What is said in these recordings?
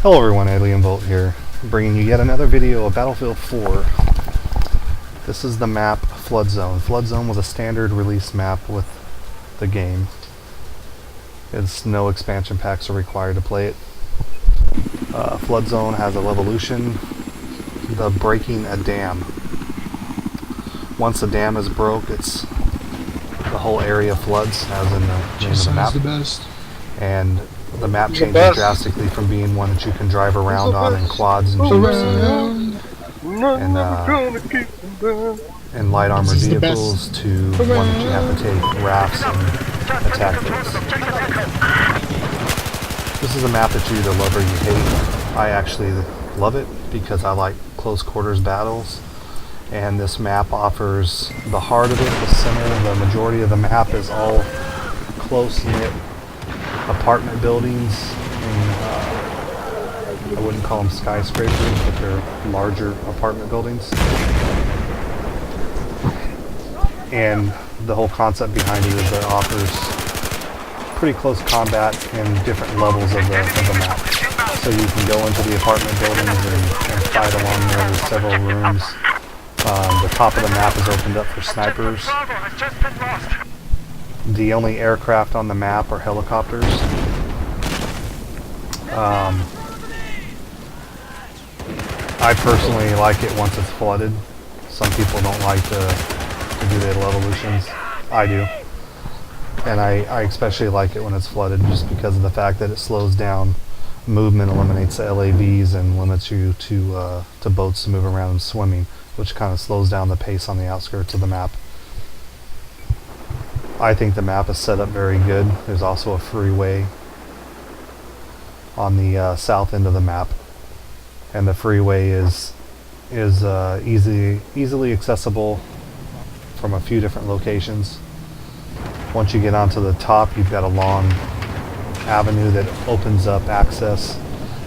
Hello everyone, Alien Volt here, bringing you yet another video of Battlefield 4. This is the map Flood Zone. Flood Zone was a standard release map with the game. No expansion packs are required to play it. Flood Zone has a levolution, the breaking a dam. Once the dam is broke, the whole area floods, as in the name of the map. The best. And the map changes drastically from being one that you can drive around on in quads and jeeps and light armored vehicles to one that you have to take rafts and attack things. This is a map that you either love or you hate. I actually love it because I like close quarters battles, and this map offers the heart of it, the center, the majority of the map is all close-knit apartment buildings, and I wouldn't call them skyscrapers, but they're larger apartment buildings. And the whole concept behind it is that it offers pretty close combat and different levels of the map. So you can go into the apartment buildings and fight along there. There's several rooms. The top of the map is opened up for snipers. The only aircraft on the map are helicopters. I personally like it once it's flooded. Some people don't like to do the levolutions. I do. And I especially like it when it's flooded just because of the fact that it slows down movement, eliminates the LAVs, and limits you to boats to move around and swimming, which kind of slows down the pace on the outskirts of the map. I think the map is set up very good. There's also a freeway on the south end of the map, and the freeway is easily accessible from a few different locations. Once you get onto the top, you've got a long avenue that opens up access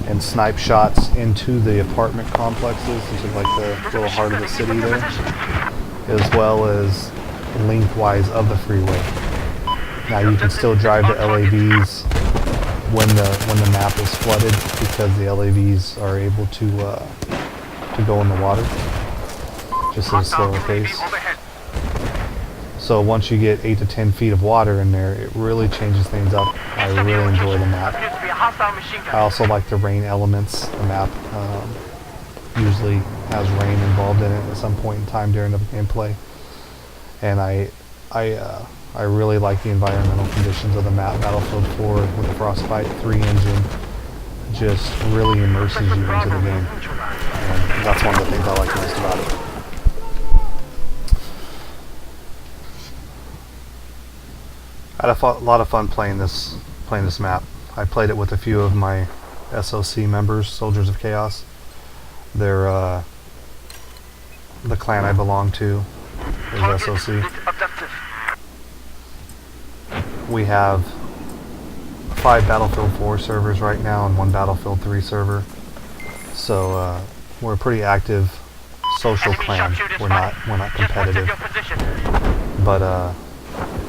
and snipe shots into the apartment complexes, into like the little heart of the city there, as well as lengthwise of the freeway. Now you can still drive the LAVs when the map is flooded, because the LAVs are able to go in the water just at a slower pace. So once you get 8 to 10 feet of water in there, it really changes things up. I really enjoy the map. I also like the rain elements. The map usually has rain involved in it at some point in time during the gameplay. And I really like the environmental conditions of the map. Battlefield 4 with the Frostbite 3 engine just really immerses you into the game. And that's one of the things I like most about it. I had a lot of fun playing this map. I played it with a few of my SOC members, Soldiers of Chaos. They're the clan I belong to is SOC. We have 5 Battlefield 4 servers right now and 1 Battlefield 3 server. So we're a pretty active social clan. We're not competitive, but I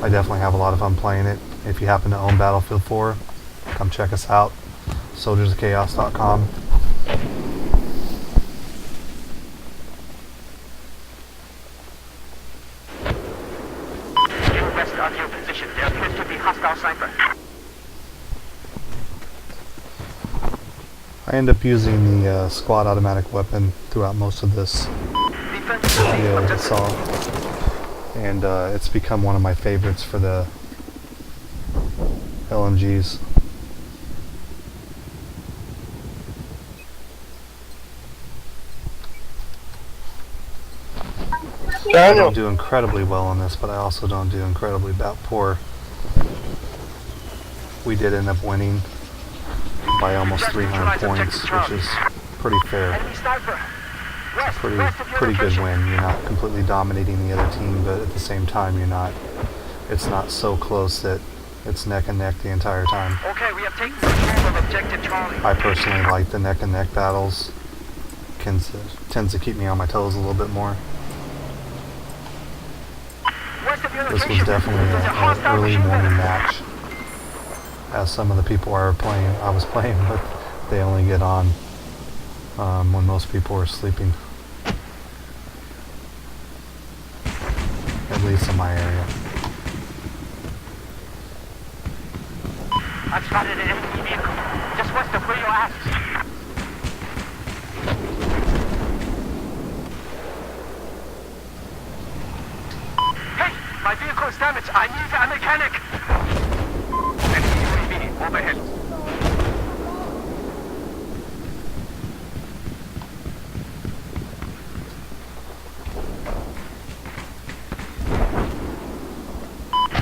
definitely have a lot of fun playing it. If you happen to own Battlefield 4, come check us out. soldiersofchaos.com. On your position. There appears to be hostile sniper. I end up using the squad automatic weapon throughout most of this video, as you saw, and it's become one of my favorites for the LMGs. I don't do incredibly well on this, but I also don't do incredibly poor. We did end up winning by almost 300 points, which is pretty fair. It's a pretty good win. You're not completely dominating the other team, but at the same time, it's not so close that it's neck and neck the entire time. Okay, we have taken control of objective Charlie. I personally like the neck and neck battles. Tends to keep me on my toes a little bit more. This was definitely an early morning match, as some of the people I was playing with, They only get on when most people are sleeping. At least in my area. I've spotted an enemy vehicle just west of where you're at. Hey, my vehicle is damaged. I need a mechanic. Enemy UAV overhead.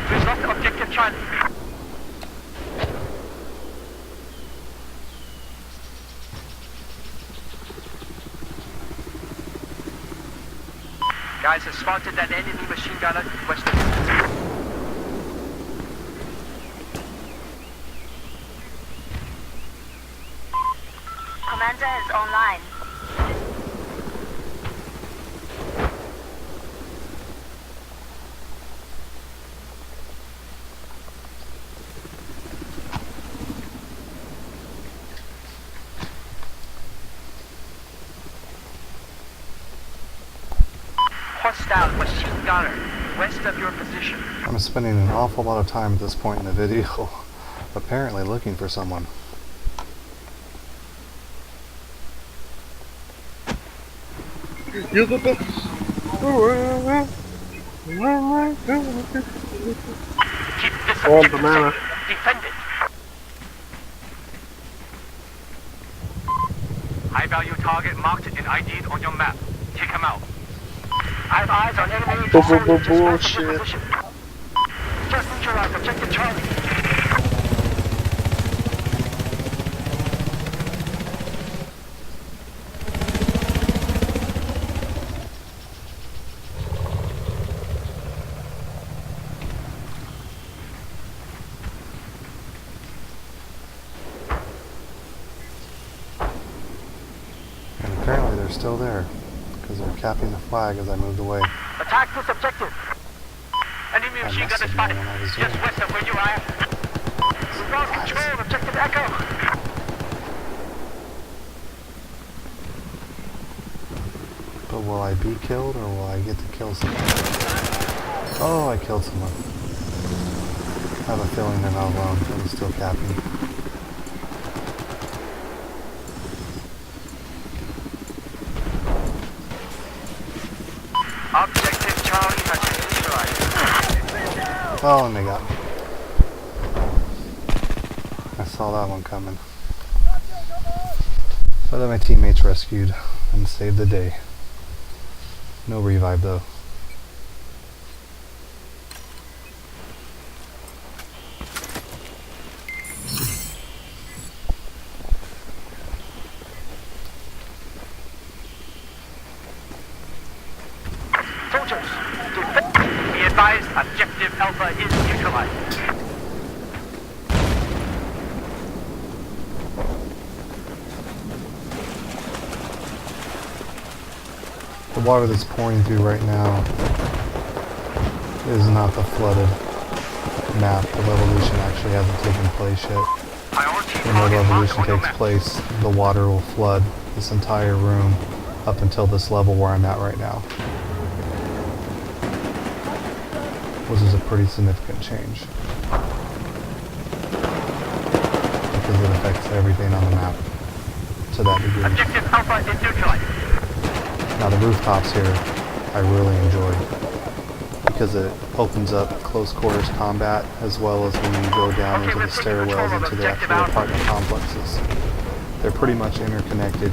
We've lost objective Charlie. Guys have spotted that enemy machine gunner west of you. Commander is online. Hostile machine gunner west of your position. I'm spending an awful lot of time at this point in the video apparently looking for someone. You're the best. Keep this Oh, objective banana. safe. Defend it. High value target marked and ID'd on your map. Take him out. I have eyes on enemy infantery just west of your Bullshit. position. Just neutralize objective Charlie. And apparently they're still there, because they're capping the flag as I moved away. Attack this objective. Enemy I machine must gunner have spotted known what I was just doing. west of where you are at. We've lost control of objective Echo. But will I be killed or will I get to kill someone? Oh, I killed someone. I have a feeling they're not alone. They're still capping. Objective Charlie has been neutralized. Oh, and they got me. I saw that one coming. But then my teammates rescued and saved the day. No revive though. Soldiers, defend. Be advised, objective Alpha is neutralized. The water that's pouring through right now is not the flooded map. The revolution actually hasn't taken place yet. Priority When the target marked revolution on your takes map. place, the water will flood this entire room up until this level where I'm at right now. Which is a pretty significant change. Because it affects everything on the map to that degree. Objective Alpha is neutralized. Now the rooftops here, I really enjoy because it opens up close quarters combat as well as when you go down into the stairwells into the actual apartment complexes. They're pretty much interconnected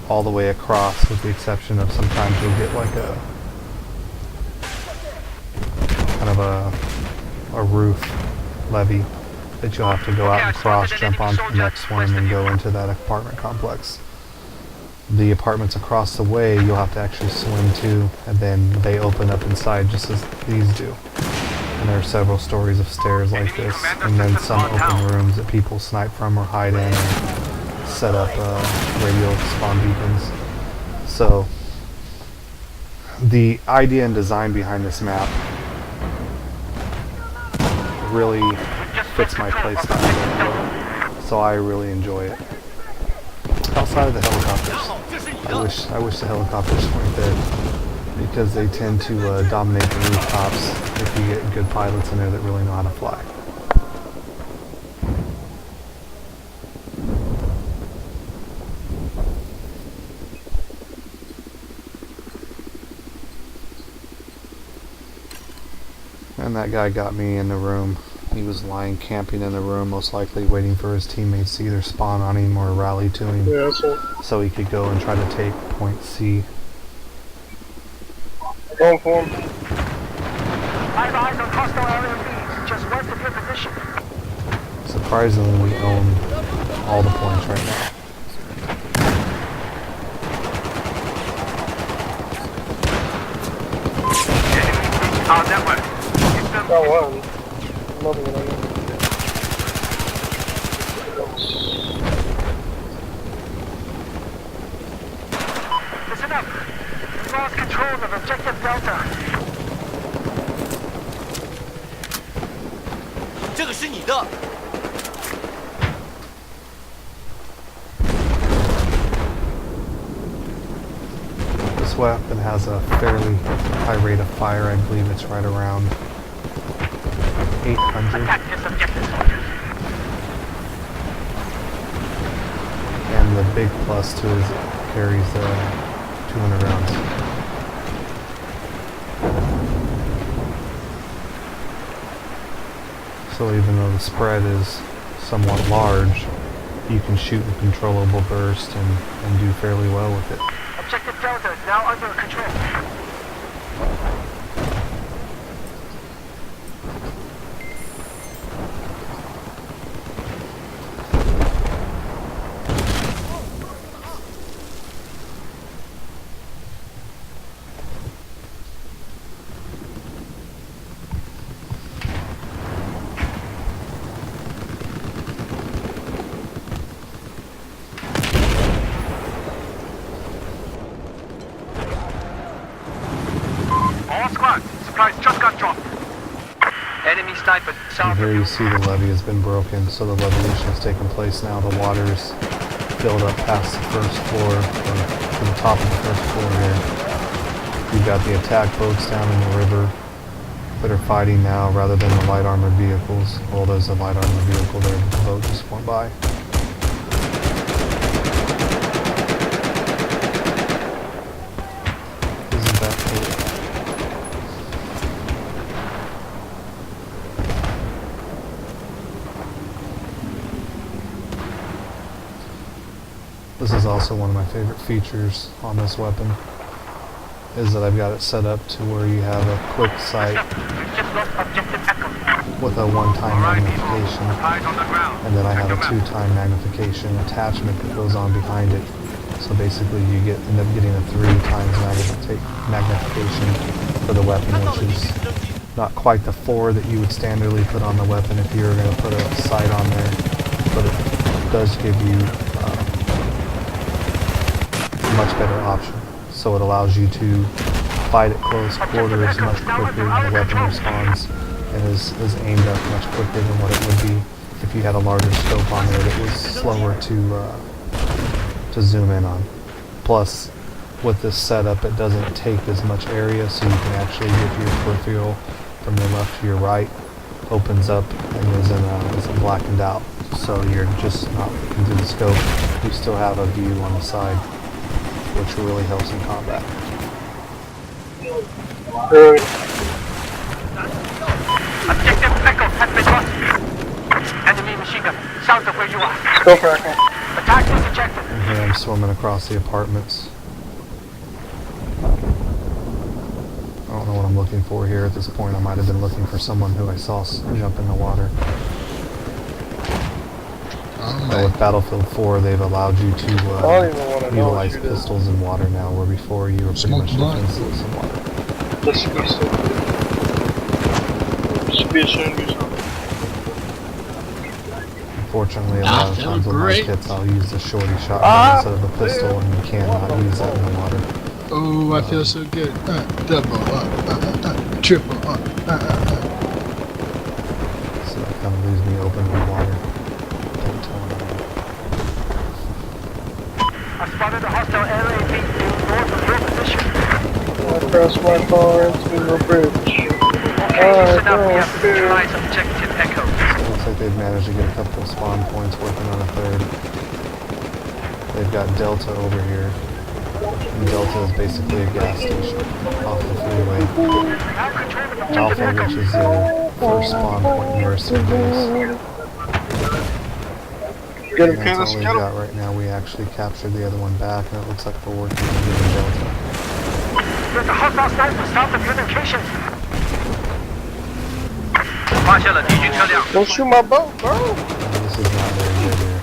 all the way across with the exception of sometimes you'll get like a kind of a roof levee that you'll have to go out and cross, jump onto the next one and then go into that apartment complex. The apartments across the way you'll have to actually swim to, and then they open up inside just as these do. And there are several stories of stairs like this, and then some open rooms that people snipe from or hide in and set up radio spawn beacons. So the idea and design behind this map really fits my playstyle very well. So I really enjoy it. outside of the helicopters. I wish the helicopters weren't there because they tend to dominate the rooftops if you get good pilots in there that really know how to fly. And that guy got me in the room. He was lying camping in the room, most likely waiting for his teammates to either spawn on him or rally to him Yeah, so so he could go and try to take point C. going for him. I have eyes on hostile area Bs, just west of your position. Surprisingly, we own all the points right now. Enemy our network. Hit them. Oh, wow. Another one. Listen up. We lost control of objective Delta. 这个是你的。 This weapon has a fairly high rate of fire. I believe it's right around 800. Attack this objective, soldiers. And the big plus to it is it carries 200 rounds. So even though the spread is somewhat large, you can shoot in controllable burst and do fairly well with it. Objective Delta is now under control. All squads, supplies just got dropped. Enemy sniper And south here of you see the levee has been broken, so the leviation has taken place now. The water's filled up past the first floor, or to the top of the first floor here. You've got the attack boats down in the river that are fighting now rather than the light armored vehicles. Well, there's a light armored vehicle there, but the boat just went by. Isn't that cool? This is also one of my favorite features on this weapon, is that I've got it set up to where you have a quick sight We've just lost objective Echo. with a one-time magnification, Eyes on the ground. and then I have a two-time magnification attachment that goes on behind it. So basically you end up getting a 3 times magnification for the weapon, which is not quite the 4 that you would standardly put on the weapon if you were going to put a sight on there, but it does give you a much better option. So it allows you to fight at close quarters much quicker. The weapon responds and is aimed up much quicker than what it would be if you had a larger scope on there that was slower to zoom in on. Plus, with this setup, it doesn't take as much area, so you can actually get your peripheral from your left to your right, opens up and isn't blackened out. So you're just not looking through the scope. You still have a view on the side, which really helps in combat. Objective Echo has been lost. Enemy machine gun south of where you are. Go for it. Attack this objective. And here I'm swimming across the apartments. I don't know what I'm looking for here at this point. I might have been looking for someone who I saw jump in the water. But with Battlefield 4, they've allowed you to I don't even want to know what utilize you did. pistols in water now, where before you were pretty Smoke much blood. defenseless in water. This should be so good. Should be a shame to do something. Unfortunately, a lot of that times was with my great. kits, I'll use the shorty shotgun instead of a pistol, and you cannot use that in the water. Oh, I feel so good. Double, triple, So that kind of leaves me open in the water. Don't tell anyone. I spotted a hostile LAV north of your position. I crashed my car into the bridge. Okay, listen up. We have to neutralize objective Echo. Looks like they've managed to get a couple of spawn points, working on a third. They've got Delta over here. And Delta is basically a gas station off the freeway. Now control of Alpha, objective which Echo. is their first spawn point near their base. Get him, And that's Candace, all we've get him. got right now. We actually captured the other one back, and it looks like we're working on getting Delta. There's a hostile sniper south of your location. 发现了敌军车辆。 Don't shoot my boat, bro. This is not very good here.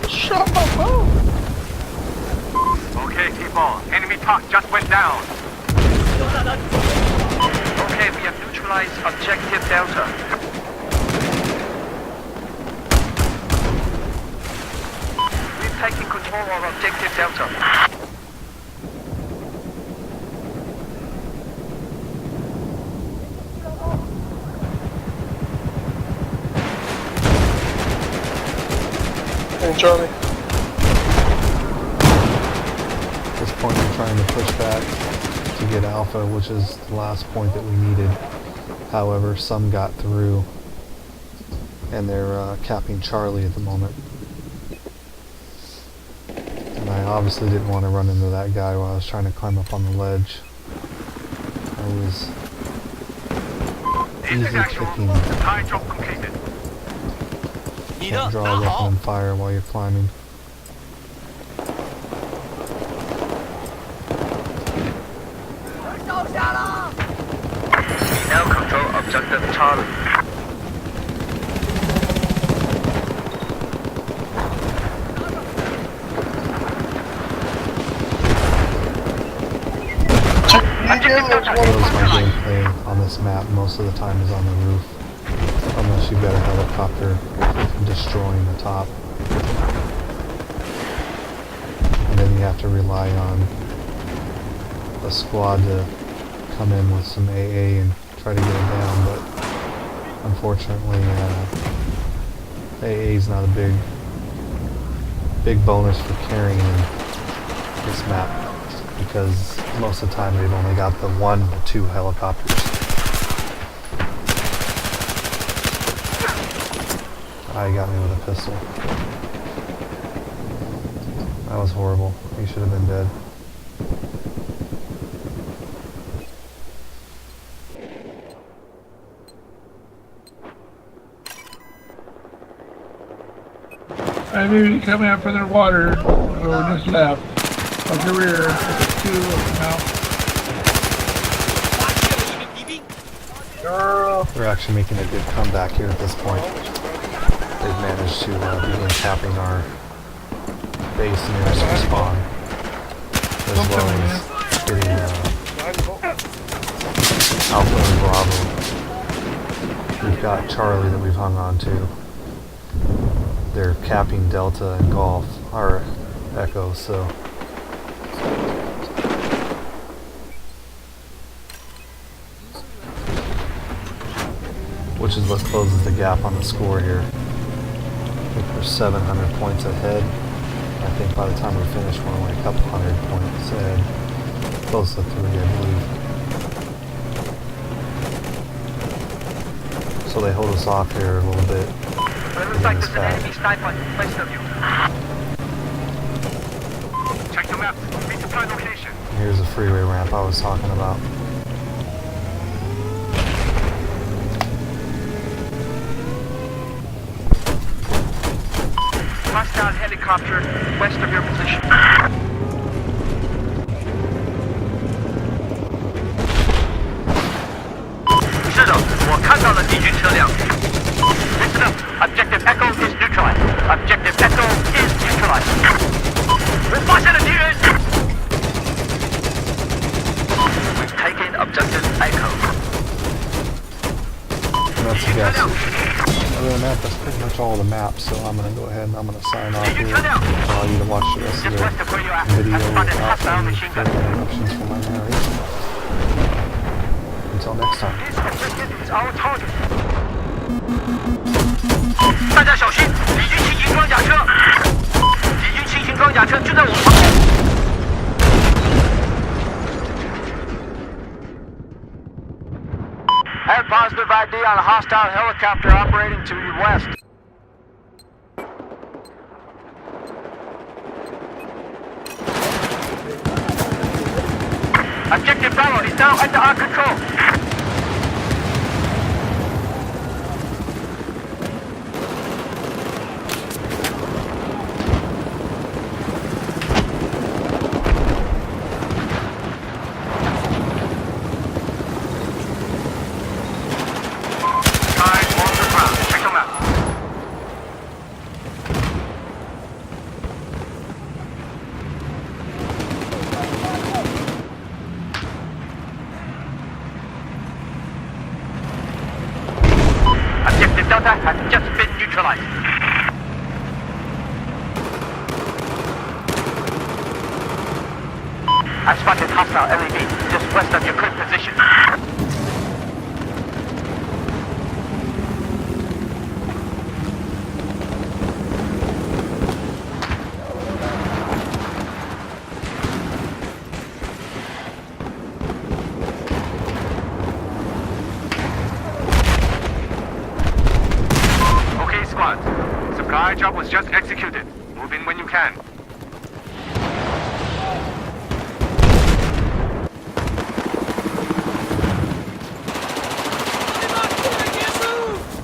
Shut my boat. Okay, people. Enemy TOC just went down. Okay, we have neutralized objective Delta. We've taken control of objective Delta. Hey, Charlie. At this point, we're trying to push back to get Alpha, which is the last point that we needed. However, some got through, and they're capping Charlie at the moment. And I obviously didn't want to run into that guy while I was trying to climb up on the ledge. I was easily picking. Tie drop completed. Can't draw a weapon and fire while you're climbing. We now control objective Charlie. Most of my gameplay on this map most of the time is on the roof, unless you've got a helicopter destroying the top. And then you have to rely on a squad to come in with some AA and try to get it down, but unfortunately AA is not a big bonus for carrying this map, because most of the time they've only got the 1 to 2 helicopters. He got me with a pistol. That was horrible. He should have been dead. Maybe coming up for their water. Oh, just left. Of the rear. Two of them out. Girl. They're actually making a good comeback here at this point. They've managed to begin capping our base nearest our spawn, as well as getting Alpha and Bravo. We've got Charlie that we've hung on to. They're capping Delta and Golf, or Echo, so which is what closes the gap on the score here. I think we're 700 points ahead. I think by the time we finish, we're only a couple hundred points ahead. Close to 3, I believe. So they hold us off here a little bit. It looks like there's an enemy sniper west of you. Check the map. Redeploy location. Here's the freeway ramp I was talking about. Hostile helicopter west of your position. 是的，我看到了敌军车辆。Listen up. Objective Echo is neutralized. Objective Echo is neutralized. 我发现了敌人。We've taken Objective Echo. And that's the gas station. Other than that, that's pretty much all the maps, so I'm going to go ahead and I'm going to sign off here. Allow you to watch the rest of Just the west of where you're at. video I spotted without hostile any machine gun. further interruptions from my narration. Until next time. This objective is our target. 大家小心，敌军轻型装甲车！敌军轻型装甲车就在我旁边。I have positive ID on a hostile helicopter operating to your west. Objective Bravo is now under our control. Guys, on the ground. Check them out. Objective Delta has just been neutralized. I spotted hostile LED just west of your current position. Okay, squad. Supply job was just executed. Move in when you can.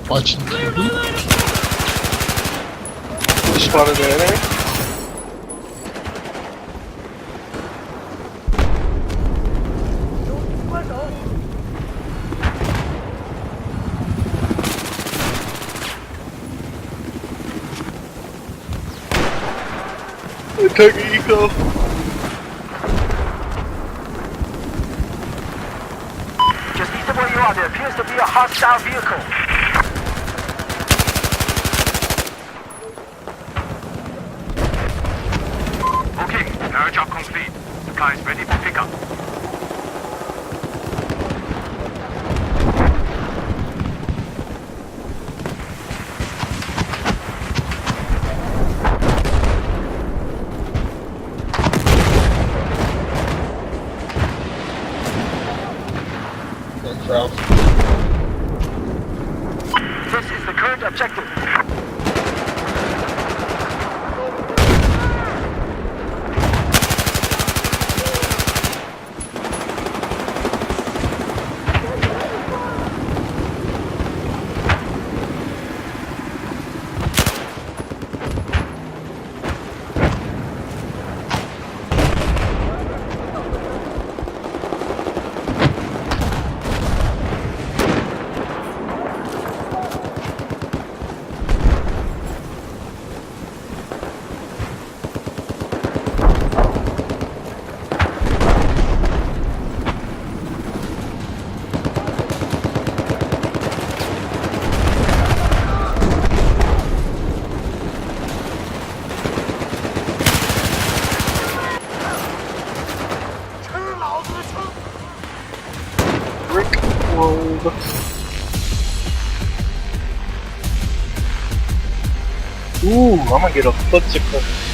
Watching TV. Spotted the enemy. We took eco. Just east of where you are, there appears to be a hostile vehicle. Okay, air job complete. Guys ready for pickup. Thanks, Ralph. This is the current objective. Rick rolled. Ooh, I'm gonna get a footsicle.